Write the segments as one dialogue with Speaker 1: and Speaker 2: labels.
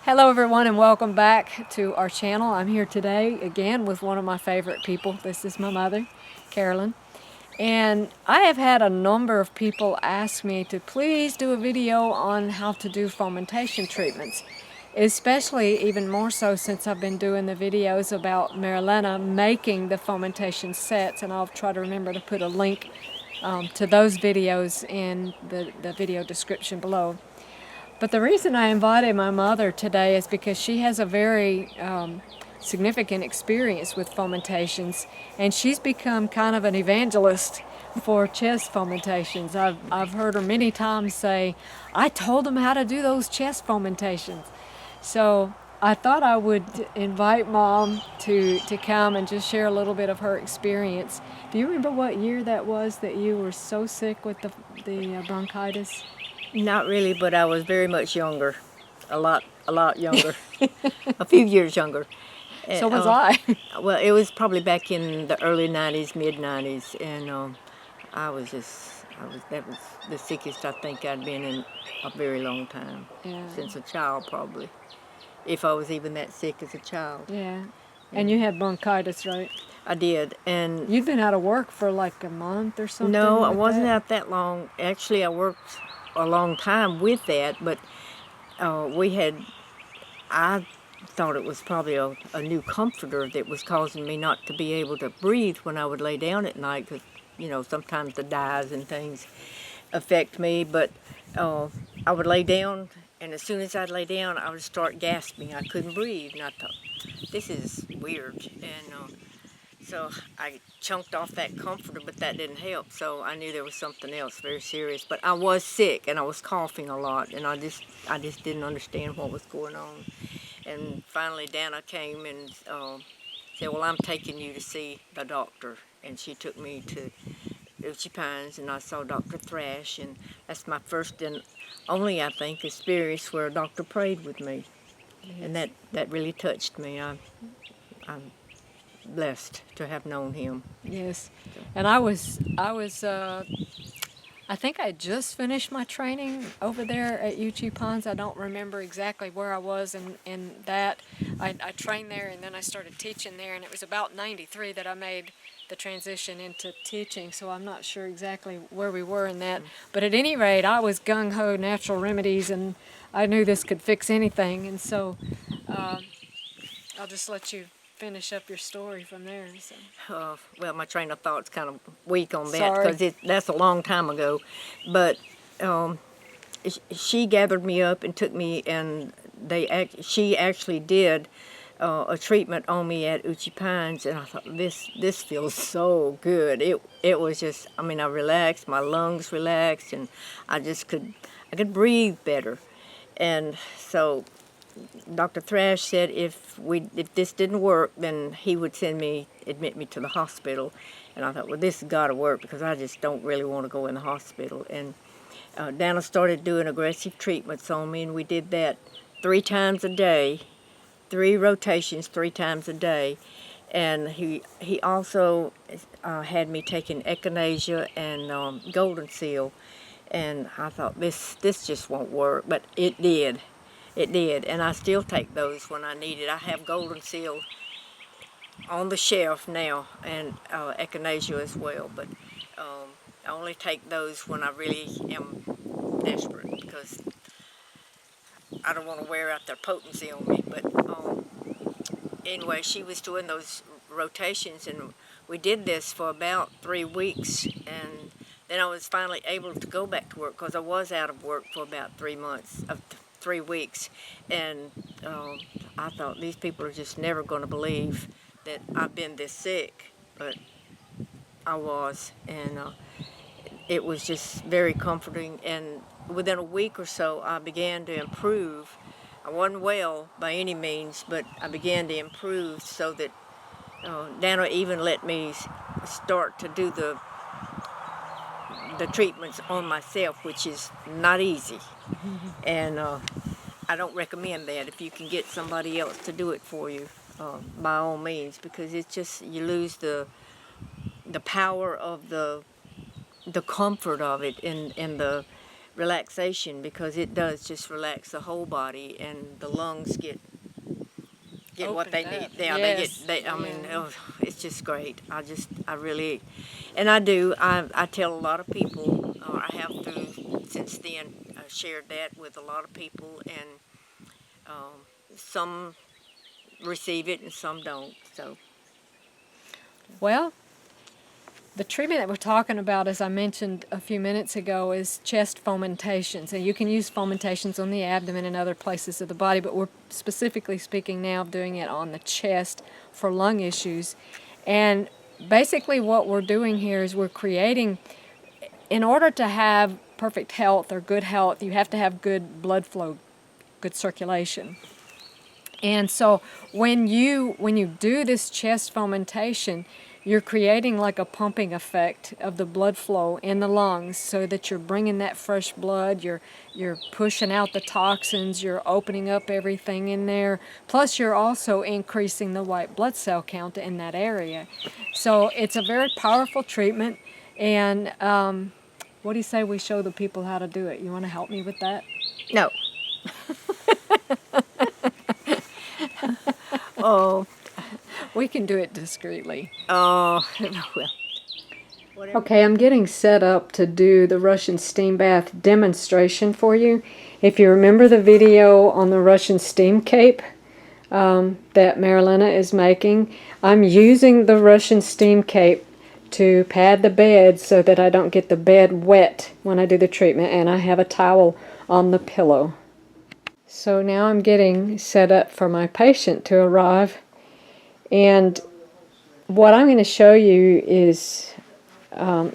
Speaker 1: Hello everyone and welcome back to our channel. I'm here today again with one of my favorite people. This is my mother, Carolyn. And I have had a number of people ask me to please do a video on how to do fomentation treatments. Especially even more so since I've been doing the videos about Marilena making the fomentation sets, and I'll try to remember to put a link to those videos in the video description below. But the reason I invited my mother today is because she has a very significant experience with fomentations, and she's become kind of an evangelist for chest fomentations. I've heard her many times say, I told them how to do those chest fomentations. So I thought I would invite Mom to come and just share a little bit of her experience. Do you remember what year that was that you were so sick with the bronchitis?
Speaker 2: Not really, but I was very much younger, a lot younger, a few years younger.
Speaker 1: So was I.
Speaker 2: Well, it was probably back in the early '90s, mid '90s, and that was the sickest I think I'd been in a very long time,
Speaker 1: Yeah.
Speaker 2: since a child probably, if I was even that sick as a child.
Speaker 1: Yeah. And you had bronchitis, right?
Speaker 2: I did, and
Speaker 1: You'd been out of work for like a month or something?
Speaker 2: no, I
Speaker 1: like
Speaker 2: wasn't
Speaker 1: that?
Speaker 2: out that long. Actually, I worked a long time with that, but I thought it was probably a new comforter that was causing me not to be able to breathe when I would lay down at night, because, sometimes the dyes and things affect me, but I would lay down, and as soon as I'd lay down, I would start gasping. I couldn't breathe, and I thought, this is weird, and so I chunked off that comforter, but that didn't help. So I knew there was something else very serious. But I was sick and I was coughing a lot, and I just didn't understand what was going on. And finally, Dana came and said, "Well, I'm taking you to see the doctor." And she took me to Uchie Pines, and I saw Dr. Thrash, and that's my first and only, I think, experience where a doctor prayed with me, and that really touched me. I'm blessed to have known him.
Speaker 1: Yes. And I think I just finished my training over there at UG Ponds. I don't remember exactly where I was in that. I trained there and then I started teaching there, and it was about 93 that I made the transition into teaching, so I'm not sure exactly where we were in that. But at any rate, I was gung-ho natural remedies, and I knew this could fix anything, and so I'll just let you finish up your story from there. So.
Speaker 2: Well, my train of thought's kind of weak on that
Speaker 1: Sorry.
Speaker 2: because that's a long time ago. But she gathered me up and took me, and she actually did a treatment on me at Uchie Pines, and I thought, this feels so good. It was just, I mean, I relaxed, my lungs relaxed, and I could breathe better. And so Dr. Thrash said if this didn't work, then he would admit me to the hospital. And I thought, well, this has got to work because I just don't really want to go in the hospital. And Dana started doing aggressive treatments on me, and we did that 3 times a day, 3 rotations 3 times a day. And he also had me taking echinacea and golden seal. And I thought, this just won't work, but it did. It did, and I still take those when I need it. I have golden seal on the shelf now, and echinacea as well, but I only take those when I really am desperate, because I don't want to wear out their potency on me. But anyway, she was doing those rotations, and we did this for about 3 weeks, and then I was finally able to go back to work, because I was out of work for about 3 weeks, and I thought, these people are just never going to believe that I've been this sick, but I was, and it was just very comforting. And within a week or so, I began to improve. I wasn't well by any means, but I began to improve, so that Dana even let me start to do the treatments on myself, which is not easy. And I don't recommend that. If you can get somebody else to do it for you, by all means, because it's just, you lose the power of the comfort of it, and the relaxation, because it does just relax the whole body, and the lungs get what they
Speaker 1: Opened
Speaker 2: need.
Speaker 1: up.
Speaker 2: Yeah,
Speaker 1: Yes.
Speaker 2: I mean,
Speaker 1: Yeah.
Speaker 2: it's just great. I really, and I tell a lot of people, I have through, since then, shared that with a lot of people, and some receive it and some don't. So,
Speaker 1: Well, the treatment that we're talking about, as I mentioned a few minutes ago, is chest fomentations. And you can use fomentations on the abdomen and other places of the body, but we're specifically speaking now of doing it on the chest for lung issues. And basically what we're doing here is we're creating, in order to have perfect health or good health, you have to have good blood flow, good circulation. And so when you do this chest fomentation, you're creating like a pumping effect of the blood flow in the lungs, so that you're bringing that fresh blood, you're pushing out the toxins, you're opening up everything in there. Plus you're also increasing the white blood cell count in that area. So it's a very powerful treatment. And what do you say we show the people how to do it? You want to help me with that?
Speaker 2: no. Oh,
Speaker 1: We can do it discreetly.
Speaker 2: well. Whatever.
Speaker 1: Okay, I'm getting set up to do the Russian steam bath demonstration for you. If you remember the video on the Russian steam cape that Marilena is making, I'm using the Russian steam cape to pad the bed so that I don't get the bed wet when I do the treatment, and I have a towel on the pillow. So now I'm getting set up for my patient to arrive, and what I'm going to show you is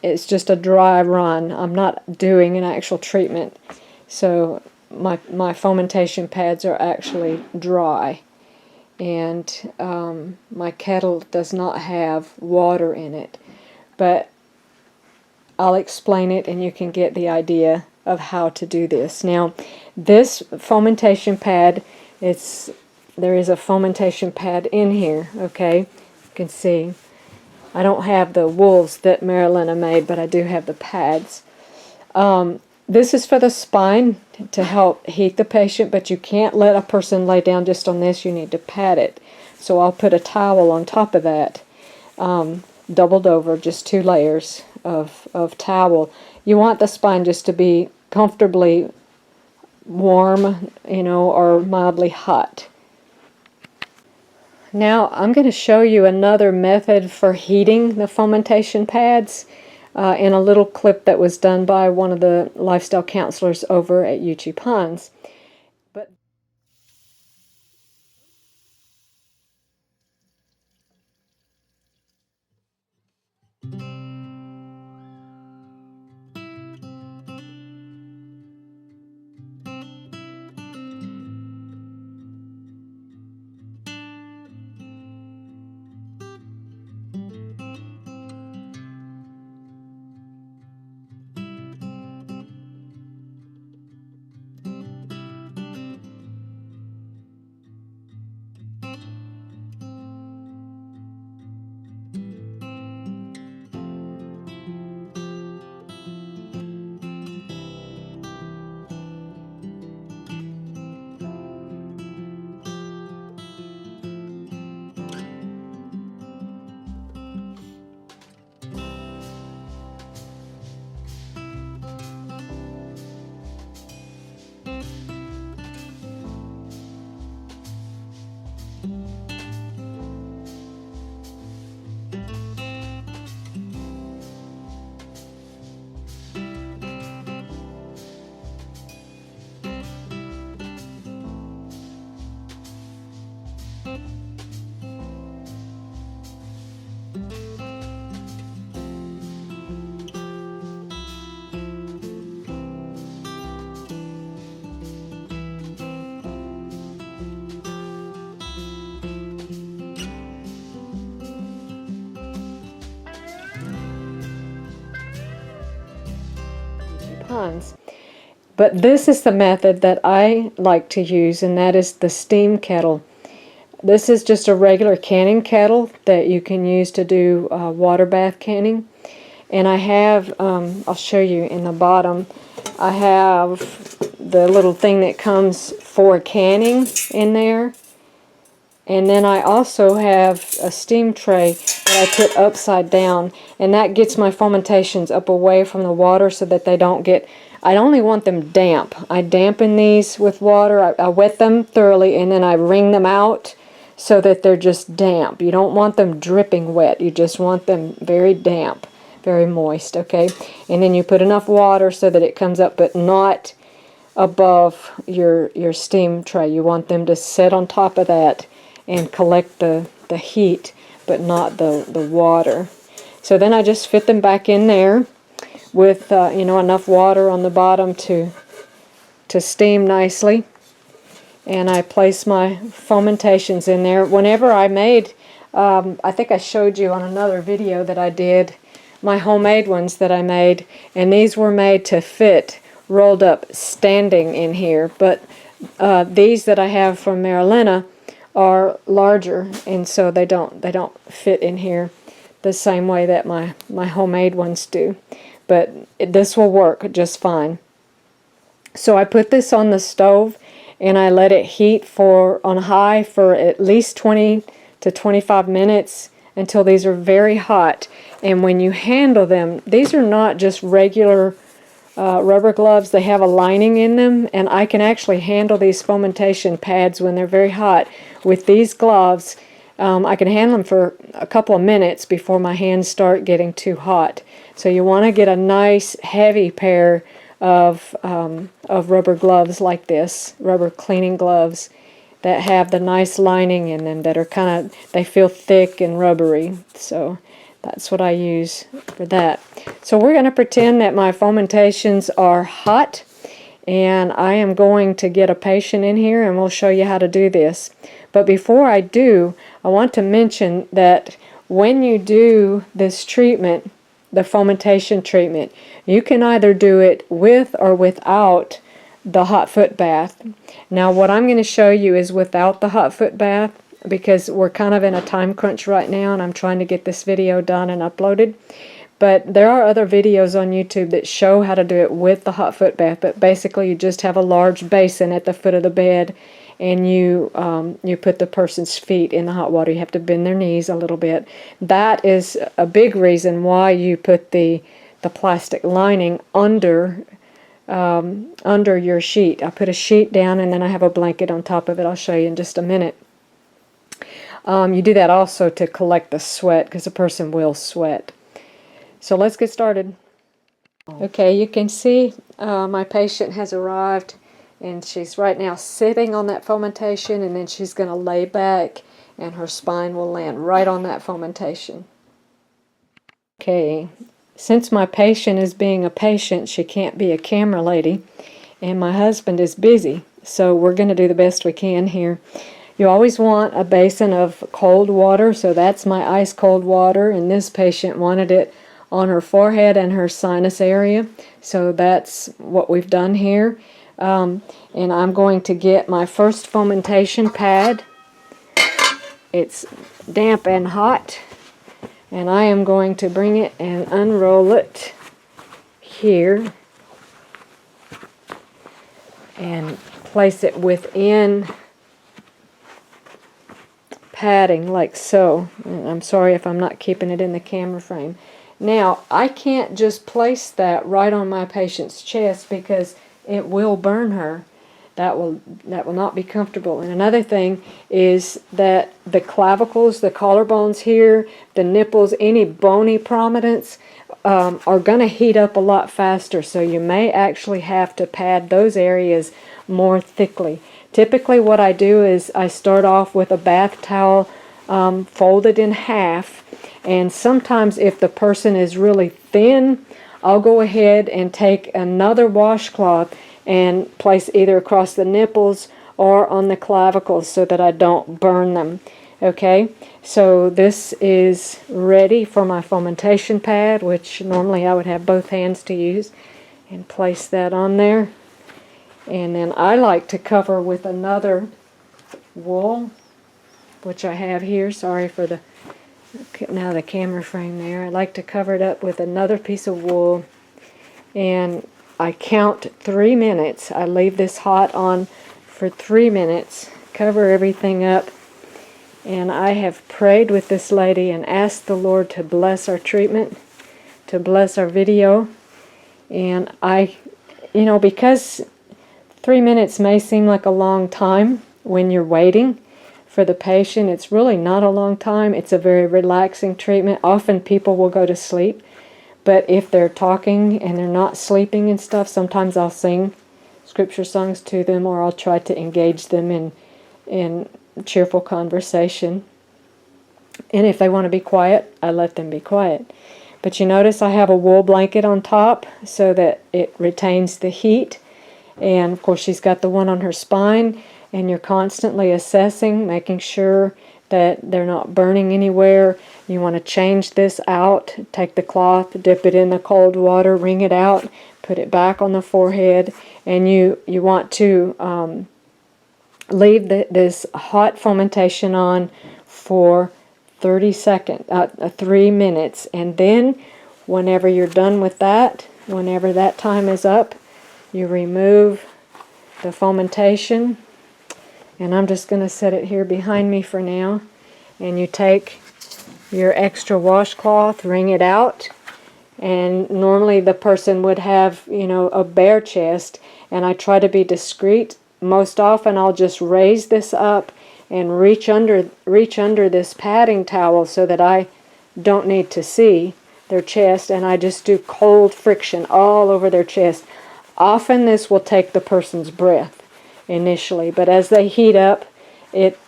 Speaker 1: it's just a dry run. I'm not doing an actual treatment, so my fomentation pads are actually dry, and my kettle does not have water in it, but I'll explain it and you can get the idea of how to do this. Now, this fomentation pad, there is a fomentation pad in here, okay? You can see. I don't have the wolves that Marilena made, but I do have the pads. This is for the spine to help heat the patient, but you can't let a person lay down just on this. You need to pad it. So I'll put a towel on top of that, doubled over, just 2 layers of towel. You want the spine just to be comfortably warm, or mildly hot. Now I'm going to show you another method for heating the fomentation pads in a little clip that was done by one of the lifestyle counselors over at Uchi Pines. But Pines. But this is the method that I like to use, and that is the steam kettle. This is just a regular canning kettle that you can use to do water bath canning. And I have, I'll show you in the bottom, I have the little thing that comes for canning in there. And then I also have a steam tray that I put upside down, and that gets my fomentations up away from the water so that they don't get, I only want them damp. I dampen these with water, I wet them thoroughly, and then I wring them out so that they're just damp. You don't want them dripping wet, you just want them very damp, very moist, okay? And then you put enough water so that it comes up, but not above your steam tray. You want them to sit on top of that and collect the heat, but not the water. So then I just fit them back in there with enough water on the bottom to steam nicely. And I place my fomentations in there. Whenever I made, I think I showed you on another video that I did, my homemade ones that I made, and these were made to fit rolled up standing in here. But these that I have from Marilena are larger, and so they don't fit in here the same way that my homemade ones do. But this will work just fine. So I put this on the stove and I let it heat on high for at least 20 to 25 minutes until these are very hot. And when you handle them, these are not just regular rubber gloves. They have a lining in them, and I can actually handle these fomentation pads when they're very hot with these gloves. I can handle them for a couple of minutes before my hands start getting too hot. So you want to get a nice heavy pair of rubber gloves like this, rubber cleaning gloves that have the nice lining in them, that are kind of, they feel thick and rubbery. So that's what I use for that. So we're going to pretend that my fomentations are hot, and I am going to get a patient in here and we'll show you how to do this. But before I do, I want to mention that when you do this treatment, the fomentation treatment, you can either do it with or without the hot foot bath. Now what I'm going to show you is without the hot foot bath, because we're kind of in a time crunch right now and I'm trying to get this video done and uploaded. But there are other videos on YouTube that show how to do it with the hot foot bath. But basically you just have a large basin at the foot of the bed, and you put the person's feet in the hot water. You have to bend their knees a little bit. That is a big reason why you put the plastic lining under your sheet. I put a sheet down and then I have a blanket on top of it. I'll show you in just a minute. You do that also to collect the sweat, because a person will sweat. So let's get started. Okay, you can see my patient has arrived, and she's right now sitting on that fomentation, and then she's going to lay back and her spine will land right on that fomentation. Okay, since my patient is being a patient, she can't be a camera lady, and my husband is busy, so we're going to do the best we can here. You always want a basin of cold water, so that's my ice cold water, and this patient wanted it on her forehead and her sinus area, so that's what we've done here. And I'm going to get my first fomentation pad. It's damp and hot, and I am going to bring it and unroll it here and place it within padding like so. And I'm sorry if I'm not keeping it in the camera frame. Now I can't just place that right on my patient's chest because it will burn her. That will not be comfortable. And another thing is that the clavicles, the collarbones here, the nipples, any bony prominence are going to heat up a lot faster. So you may actually have to pad those areas more thickly. Typically what I do is I start off with a bath towel folded in half, and sometimes if the person is really thin, I'll go ahead and take another washcloth and place either across the nipples or on the clavicles so that I don't burn them. Okay, so this is ready for my fomentation pad, which normally I would have both hands to use, and place that on there. And then I like to cover with another wool, which I have here. Sorry for the now the camera frame there. I like to cover it up with another piece of wool, and I count 3 minutes. I leave this hot on for 3 minutes, cover everything up, and I have prayed with this lady and asked the Lord to bless our treatment, to bless our video. And because 3 minutes may seem like a long time when you're waiting for the patient, it's really not a long time. It's a very relaxing treatment. Often people will go to sleep, but if they're talking and they're not sleeping and stuff, sometimes I'll sing scripture songs to them, or I'll try to engage them in cheerful conversation. And if they want to be quiet, I let them be quiet. But you notice I have a wool blanket on top so that it retains the heat. And of course she's got the one on her spine, and you're constantly assessing, making sure that they're not burning anywhere. You want to change this out, take the cloth, dip it in the cold water, wring it out, put it back on the forehead, and you want to leave this hot fomentation on for 3 minutes, and then whenever you're done with that, whenever that time is up, you remove the fomentation, and I'm just going to set it here behind me for now, and you take your extra washcloth, wring it out, and normally the person would have, a bare chest, and I try to be discreet. Most often I'll just raise this up and reach under this padding towel so that I don't need to see their chest, and I just do cold friction all over their chest. Often this will take the person's breath initially, but as they heat up, it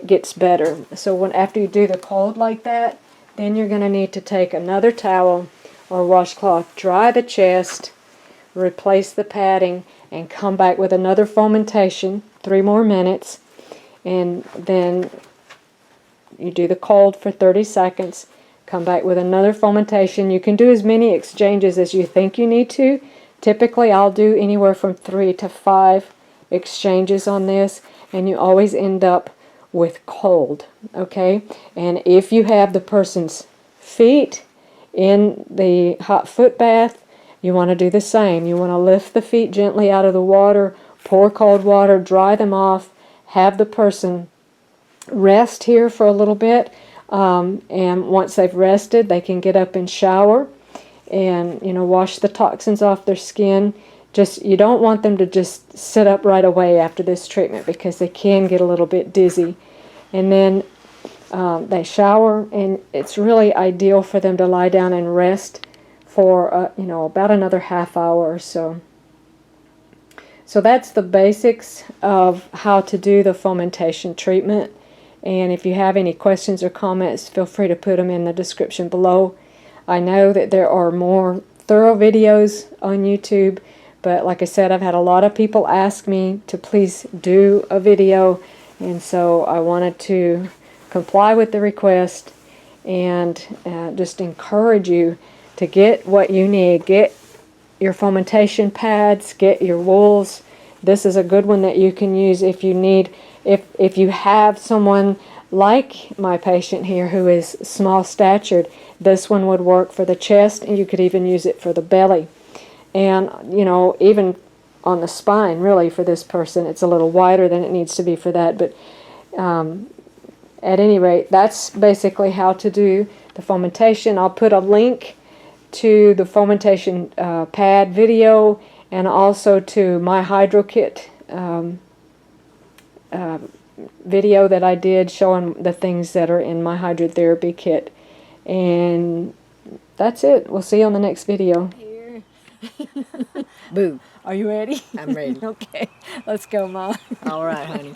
Speaker 1: gets better. So after you do the cold like that, then you're going to need to take another towel or washcloth, dry the chest, replace the padding, and come back with another fomentation, 3 more minutes, and then you do the cold for 30 seconds, come back with another fomentation. You can do as many exchanges as you think you need to. Typically I'll do anywhere from 3 to 5 exchanges on this, and you always end up with cold, okay? And if you have the person's feet in the hot foot bath, you want to do the same. You want to lift the feet gently out of the water, pour cold water, dry them off, have the person rest here for a little bit, and once they've rested, they can get up and shower and wash the toxins off their skin. You don't want them to just sit up right away after this treatment, because they can get a little bit dizzy. And then they shower, and it's really ideal for them to lie down and rest for about another half hour or so. So that's the basics of how to do the fomentation treatment. And if you have any questions or comments, feel free to put them in the description below. I know that there are more thorough videos on YouTube, but like I said, I've had a lot of people ask me to please do a video, and so I wanted to comply with the request and just encourage you to get what you need. Get your fomentation pads, get your wools. This is a good one that you can use if you need, if you have someone like my patient here who is small statured. This one would work for the chest, and you could even use it for the belly. And even on the spine, really, for this person, it's a little wider than it needs to be for that. But at any rate, that's basically how to do the fomentation. I'll put a link to the fomentation pad video, and also to my hydro kit video that I did showing the things that are in my hydrotherapy kit. And that's it. We'll see you on the next video.
Speaker 2: Boo.
Speaker 1: Are you ready?
Speaker 2: I'm ready.
Speaker 1: Okay, let's go, Mom.
Speaker 2: All right, honey.